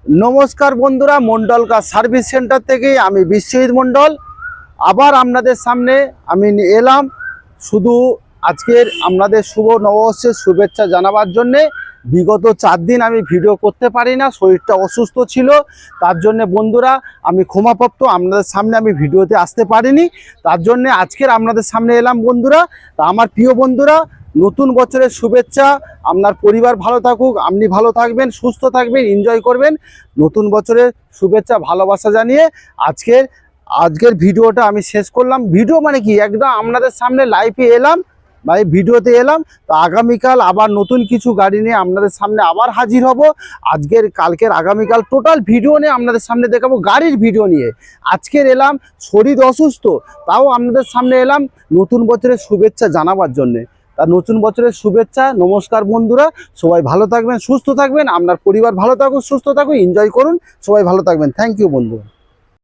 নমস্কার বন্ধুরা, Mondal car service centre থেকে আমি বিশ্বজিৎ মন্ডল আবার আপনাদের সামনে আমি এলাম। শুধু আজকের আপনাদের শুভ নববর্ষের শুভেচ্ছা জানাবার জন্যে। বিগত 4 দিন আমি ভিডিও করতে পারি না, শরীরটা অসুস্থ ছিল, তার জন্যে বন্ধুরা আমি ক্ষমাপ্রাপ্ত, আপনাদের সামনে আমি ভিডিওতে আসতে পারিনি। তার জন্যে আজকের আপনাদের সামনে এলাম বন্ধুরা। তা আমার প্রিয় বন্ধুরা, নতুন বছরের শুভেচ্ছা। আপনার পরিবার ভালো থাকুক, আপনি ভালো থাকবেন, সুস্থ থাকবেন, এনজয় করবেন। নতুন বছরের শুভেচ্ছা ভালোবাসা জানিয়ে আজকের ভিডিওটা আমি শেষ করলাম। ভিডিও মানে কি, একদম আপনাদের সামনে লাইভে এলাম, ভাই ভিডিওতে এলাম। তো আগামীকাল আবার নতুন কিছু গাড়ি নিয়ে আপনাদের সামনে আবার হাজির হব। কালকের আগামীকাল টোটাল ভিডিও নিয়ে আপনাদের সামনে দেখাবো, গাড়ির ভিডিও নিয়ে। আজকের এলাম, শরীর অসুস্থ, তাও আপনাদের সামনে এলাম নতুন বছরের শুভেচ্ছা জানাবার জন্যে। তার নতুন বছরের শুভেচ্ছা, নমস্কার বন্ধুরা। সবাই ভালো থাকবেন, সুস্থ থাকবেন, আপনার পরিবার ভালো থাকুক, সুস্থ থাকুক, এনজয় করুন, সবাই ভালো থাকবেন। থ্যাংক ইউ বন্ধু।